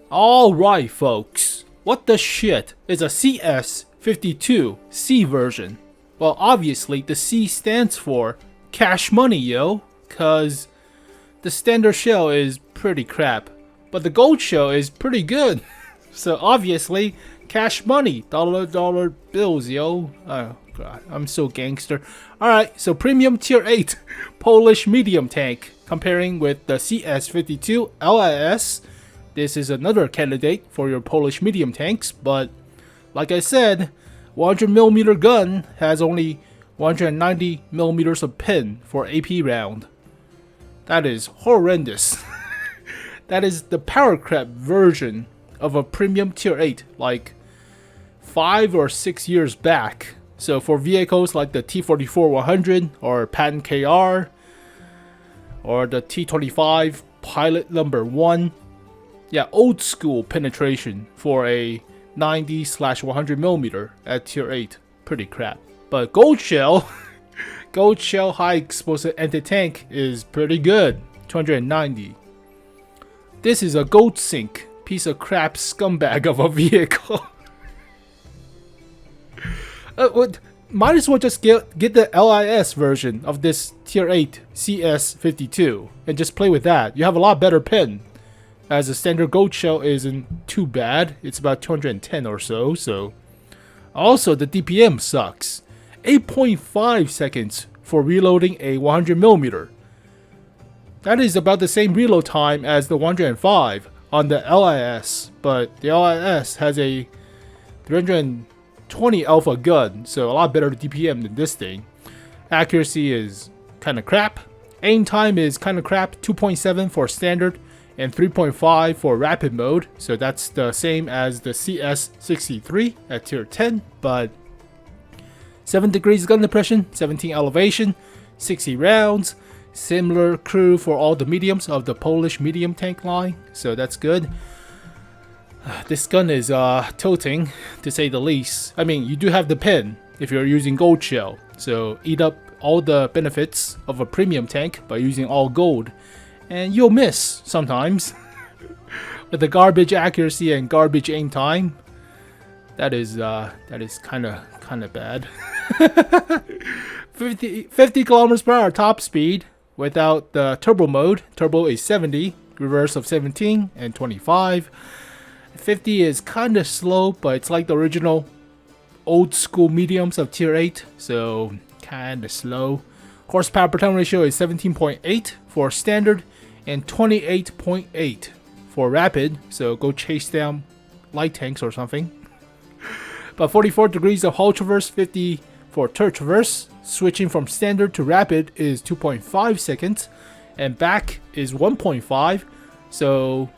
Alright folks, what the shit is a CS-52 C version? Well, obviously the C stands for cash money, yo, cause the standard shell is pretty crap, but the gold shell is pretty good. So obviously, cash money, dollar bills, yo. Oh god, I'm so gangster. Alright, so premium tier 8 Polish medium tank, comparing with the CS-52 LIS. This is another candidate for your Polish medium tanks, but like I said, 100mm gun has only 190mm of pin for AP round. That is horrendous. That is the power crap version of a premium tier 8 like 5 or 6 years back. So for vehicles like the T-44-100 or Patton KR or the T-25 Pilot number 1, yeah, old school penetration for a 90/100mm at tier 8. Pretty crap. But gold shell, gold shell high explosive anti-tank is pretty good. 290. This is a gold sink piece of crap scumbag of a vehicle. Might as well just get the LIS version of this tier 8 CS-52 and just play with that. You have a lot better pin, as the standard gold shell isn't too bad. It's about 210 or so. So also the DPM sucks. 8.5 seconds for reloading a 100mm. That is about the same reload time as the 105 on the LIS, but the LIS has a 320 alpha gun, so a lot better DPM than this thing. Accuracy is kind of crap. Aim time is kind of crap. 2.7 for standard and 3.5 for rapid mode, so that's the same as the CS-63 at tier 10, but 7 degrees gun depression, 17 elevation, 60 rounds, similar crew for all the mediums of the Polish medium tank line, so that's good. This gun is tilting, to say the least. I mean, you do have the pin if you're using gold shell, so eat up all the benefits of a premium tank by using all gold. And you'll miss sometimes with the garbage accuracy and garbage aim time. That is kind of bad. 50 kilometers per hour top speed without the turbo mode. Turbo is 70, reverse of 17 and 25. 50 is kind of slow, but it's like the original old school mediums of tier 8, so kind of slow. Horsepower per ton ratio is 17.8 for standard and 28.8 for rapid, so go chase down light tanks or something. But 44 degrees of hull traverse, 50 for turret traverse. Switching from standard to rapid is 2.5 seconds, and back is 1.5. So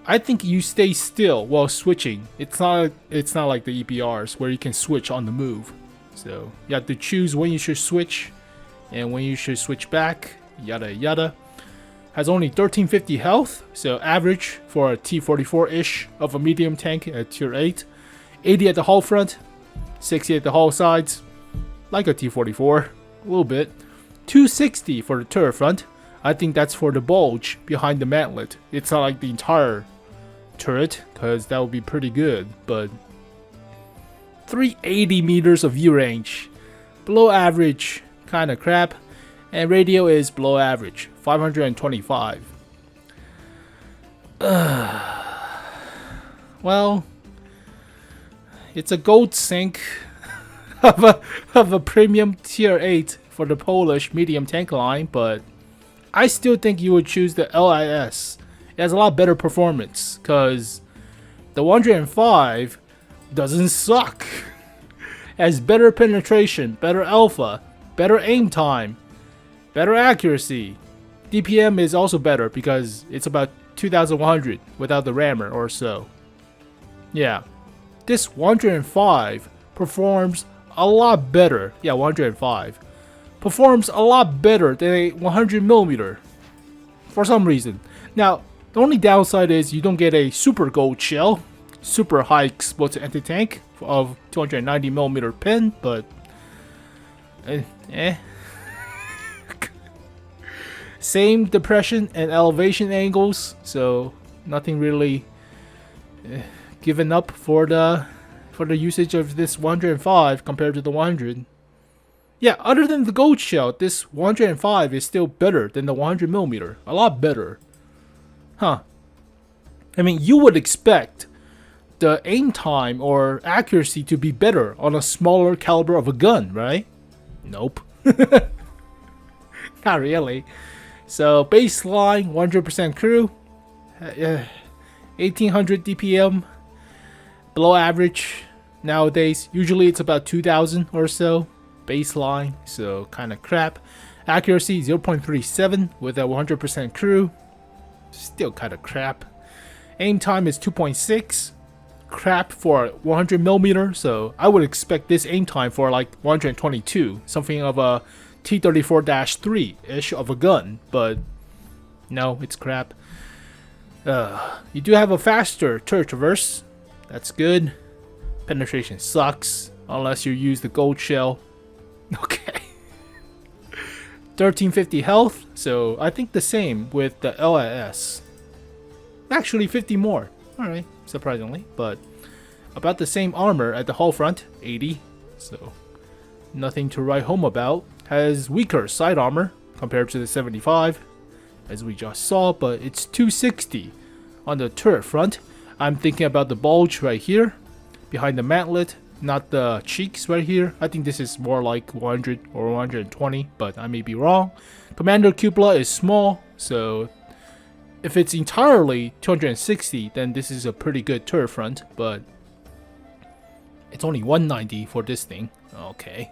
I think you stay still while switching. It's not like the EPRs where you can switch on the move. So you have to choose when you should switch and when you should switch back. Yada yada. Has only 1350 health, so average for a T-44-ish of a medium tank at tier 8. 80 at the hull front, 60 at the hull sides, like a T-44, a little bit. 260 for the turret front. I think that's for the bulge behind the mantlet. It's not like the entire turret, because that would be pretty good, but 380 meters of view range. Below average, kind of crap. And radio is below average, 525. Well, it's a gold sink of a premium tier 8 for the Polish medium tank line, but I still think you would choose the LIS. It has a lot better performance, because the 105 doesn't suck. It has better penetration, better alpha, better aim time, better accuracy. DPM is also better because it's about 2100 without the rammer or so. Yeah, this 105 performs a lot better. Yeah, 105 performs a lot better than a 100mm for some reason. Now, the only downside is you don't get a super gold shell, super high explosive anti-tank of 290mm pin, but Same depression and elevation angles, so nothing really given up for the usage of this 105 compared to the 100. Yeah, other than the gold shell, this 105 is still better than the 100mm. A lot better. Huh. I mean, you would expect the aim time or accuracy to be better on a smaller caliber of a gun, right? Nope. Not really. So baseline 100% crew, 1800 DPM, below average nowadays. Usually it's about 2000 or so baseline, so kind of crap. Accuracy 0.37 with a 100% crew, still kind of crap. Aim time is 2.6, crap for 100mm, so I would expect this aim time for like 122, something of a T-34-3-ish of a gun, but no, it's crap. You do have a faster turret traverse, that's good. Penetration sucks, unless you use the gold shell. Okay. 1350 health, so I think the same with the LAS. Actually 50 more, alright, surprisingly, but about the same armor at the hull front, 80, so nothing to write home about. Has weaker side armor compared to the 75, as we just saw, but it's 260 on the turret front. I'm thinking about the bulge right here, behind the mantlet, not the cheeks right here. I think this is more like 100 or 120, but I may be wrong. Commander cupola is small, so if it's entirely 260, then this is a pretty good turret front, but it's only 190 for this thing. Okay.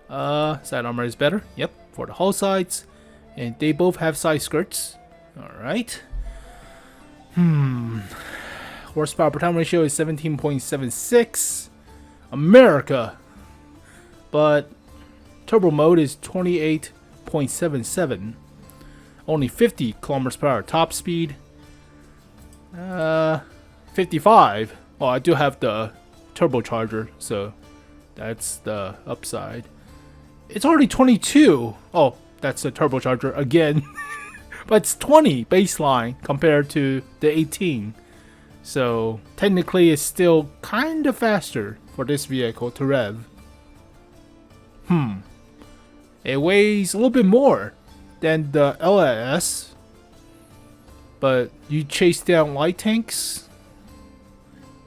Side armor is better. Yep, for the hull sides. And they both have side skirts. Alright. Horsepower per time ratio is 17.76. America. But turbo mode is 28.77. Only 50 kilometers per hour top speed. 55. Oh, I do have the turbocharger, so that's the upside. It's already 22. Oh, that's the turbocharger again. But it's 20 baseline compared to the 18. So technically it's still kind of faster for this vehicle to rev. It weighs a little bit more than the LAS. But you chase down light tanks.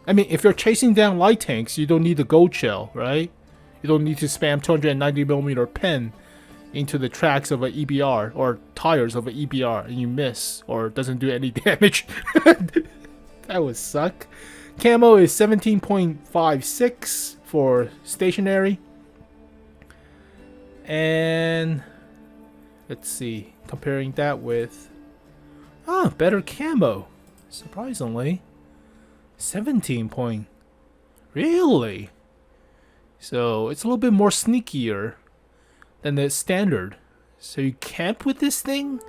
I mean, if you're chasing down light tanks, you don't need the gold shell, right? You don't need to spam 290mm pen into the tracks of an EBR or tires of an EBR and you miss or it doesn't do any damage. That would suck. Camo is 17.56 for stationary. And let's see, comparing that with better camo. Surprisingly. 17 point. Really? So it's a little bit more sneakier than the standard. So you camp with this thing?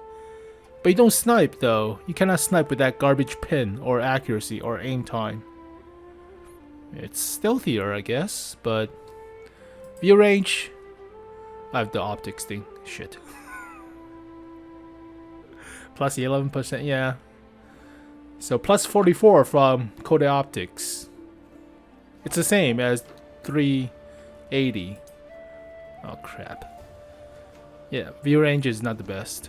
But you don't snipe though. You cannot snipe with that garbage pin or accuracy or aim time. It's stealthier, I guess, but view range. I have the optics thing. Shit. Plus 11%, yeah. So plus 44 from Коваля Optics. It's the same as 380. Oh crap. Yeah, view range is not the best.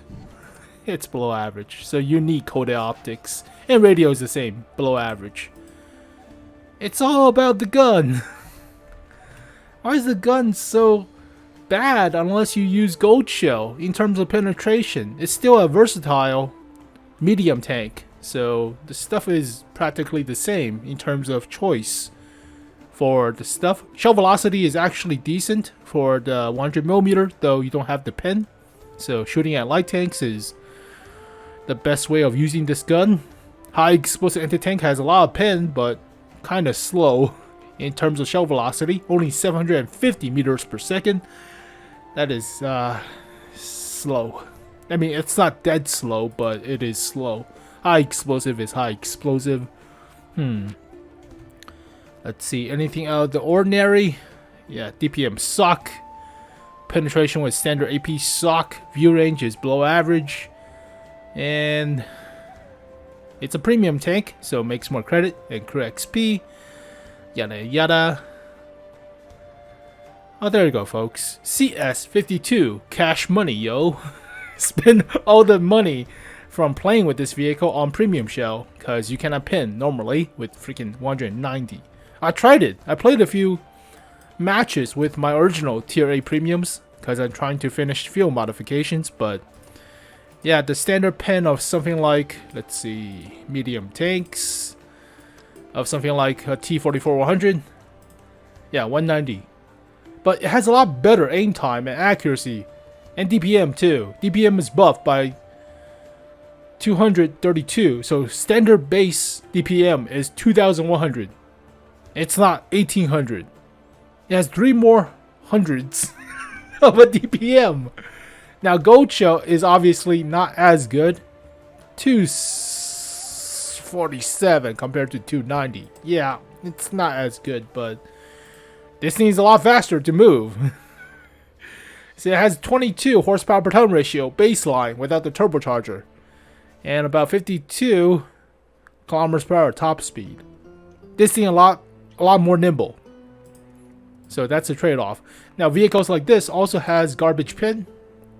It's below average. So you need Коваля Optics. And radio is the same, below average. It's all about the gun. Why is the gun so bad unless you use gold shell in terms of penetration? It's still a versatile medium tank. So the stuff is practically the same in terms of choice for the stuff. Shell velocity is actually decent for the 100mm, though you don't have the pen. So shooting at light tanks is the best way of using this gun. High explosive anti-tank has a lot of pen, but kind of slow in terms of shell velocity. Only 750 meters per second. That is slow. I mean, it's not dead slow, but it is slow. High explosive is high explosive. Let's see, anything out of the ordinary? Yeah, DPM suck. Penetration with standard AP suck. View range is below average. And It's a premium tank, so it makes more credit and crew XP, yada yada. Oh, there you go, folks. CS-52, cash money, yo. Spend all the money from playing with this vehicle on premium shell, because you cannot pin normally with freaking 190. I tried it. I played a few matches with my original tier A premiums, because I'm trying to finish field modifications, but yeah, the standard pen of something like, let's see, medium tanks, of something like a T-44-100, yeah, 190. But it has a lot better aim time and accuracy, and DPM too. DPM is buffed by 232, so standard base DPM is 2100. It's not 1800. It has 3 more hundreds of a DPM. Now gold shell is obviously not as good. 247 compared to 290. Yeah, it's not as good, but this thing is a lot faster to move. So it has 22 horsepower per ton ratio baseline without the turbocharger, and about 52 kilometers per hour top speed. This thing a lot more nimble. So that's a trade-off. Now vehicles like this also has garbage pin,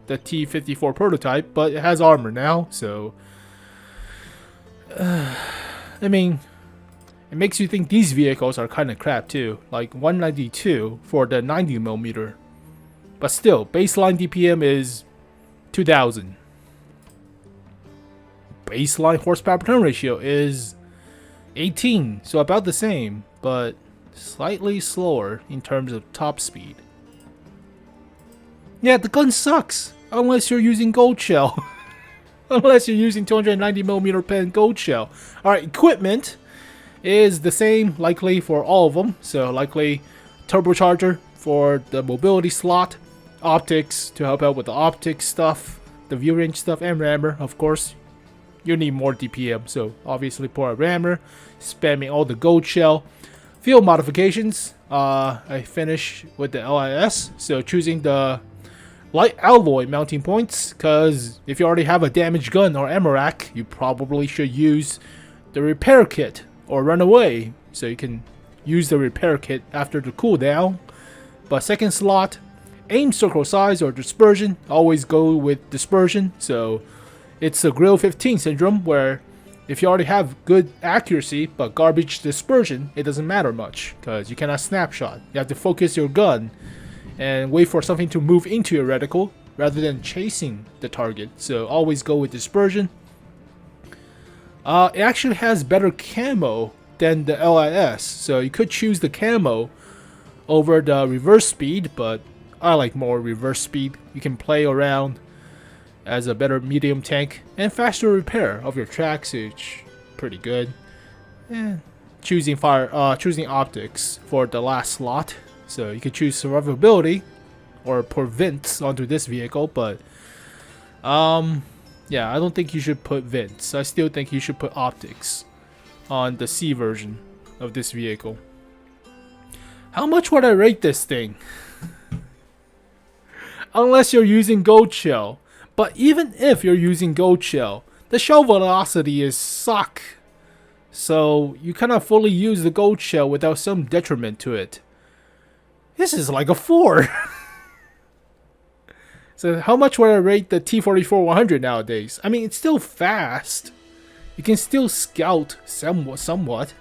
the T-54 prototype, but it has armor now, so I mean, it makes you think these vehicles are kind of crap too, like 192 for the 90mm. But still, baseline DPM is 2000. Baseline horsepower per ton ratio is 18, so about the same, but slightly slower in terms of top speed. Yeah, the gun sucks, unless you're using gold shell. Unless you're using 290mm pen gold shell. Alright, equipment is the same likely for all of them. So likely turbocharger for the mobility slot, optics to help out with the optics stuff, the view range stuff, and rammer. Of course, you need more DPM, so obviously pour a rammer, spamming all the gold shell. Field modifications, I finish with the LIS, so choosing the light alloy mounting points, because if you already have a damaged gun or ammo rack, you probably should use the repair kit or run away, so you can use the repair kit after the cooldown. But second slot, aim circle size or dispersion, always go with dispersion, so it's a 𝘗𝘴𝘴𝘵 syndrome where if you already have good accuracy but garbage dispersion, it doesn't matter much, because you cannot snapshot. You have to focus your gun and wait for something to move into your reticle rather than chasing the target. So always go with dispersion. It actually has better camo than the LIS, so you could choose the camo over the reverse speed, but I like more reverse speed. You can play around as a better medium tank and faster repair of your tracks, which pretty good. And choosing optics for the last slot. So you could choose survivability or pour vents onto this vehicle, but yeah, I don't think you should put vents. I still think you should put optics on the C version of this vehicle. How much would I rate this thing? Unless you're using gold shell. But even if you're using gold shell, the shell velocity is suck. So you cannot fully use the gold shell without some detriment to it. This is like a 4. So how much would I rate the T-44-100 nowadays? I mean, it's still fast. You can still scout somewhat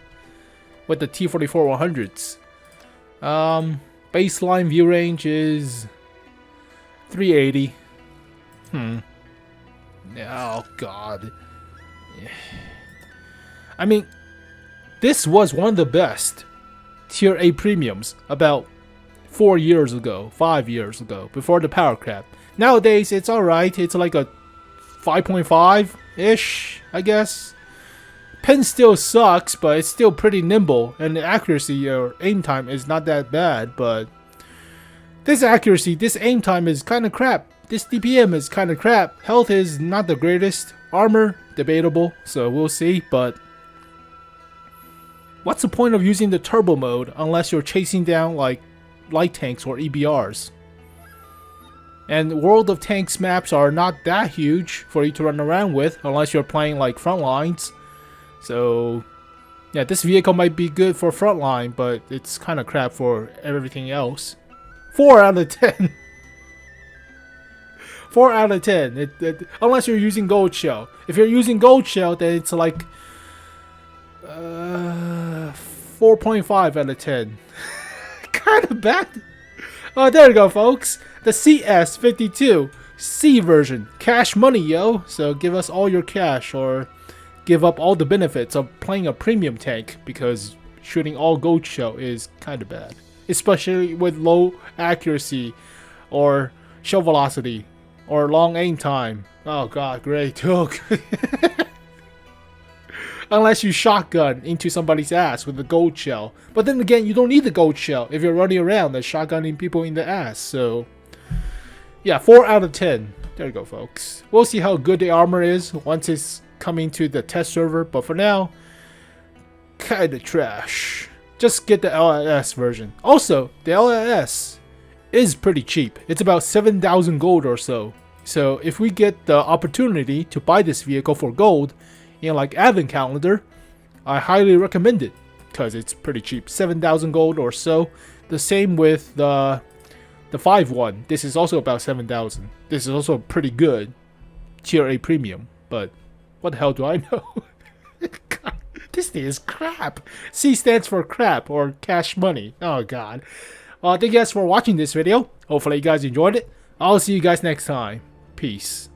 with the T-44-100s. Baseline view range is 380. Oh god. I mean, this was one of the best tier A premiums about 4 years ago, 5 years ago, before the power crap. Nowadays, it's alright. It's like a 5.5-ish, I guess. Pen still sucks, but it's still pretty nimble, and the accuracy or aim time is not that bad, but this accuracy, this aim time is kind of crap. This DPM is kind of crap. Health is not the greatest. Armor, debatable, so we'll see, but what's the point of using the turbo mode unless you're chasing down like light tanks or EBRs? And World of Tanks maps are not that huge for you to run around with unless you're playing like Frontlines. So yeah, this vehicle might be good for frontline, but it's kind of crap for everything else. 4 out of 10. 4 out of 10. Unless you're using gold shell. If you're using gold shell, then it's like 4.5 out of 10. Kind of bad. Oh, there you go, folks. The CS-52 C version. Cash money, yo. So give us all your cash, or give up all the benefits of playing a premium tank, because shooting all gold shell is kind of bad. Especially with low accuracy, or shell velocity, or long aim time. Oh god, great. Oh, unless you shotgun into somebody's ass with the gold shell. But then again, you don't need the gold shell if you're running around and shotgunning people in the ass. So yeah, 4 out of 10. There you go, folks. We'll see how good the armor is once it's coming to the test server. But for now, kinda trash. Just get the LLS version. Also, the LLS is pretty cheap. It's about 7,000 gold or so. So if we get the opportunity to buy this vehicle for gold in like Advent Calendar, I highly recommend it because it's pretty cheap. 7,000 gold or so. The same with the 5 one. This is also about 7,000. This is also pretty good. Tier A premium. But what the hell do I know? God, this thing is crap. C stands for crap or cash money. Oh god. Well, thank you guys for watching this video. Hopefully you guys enjoyed it. I'll see you guys next time. Peace.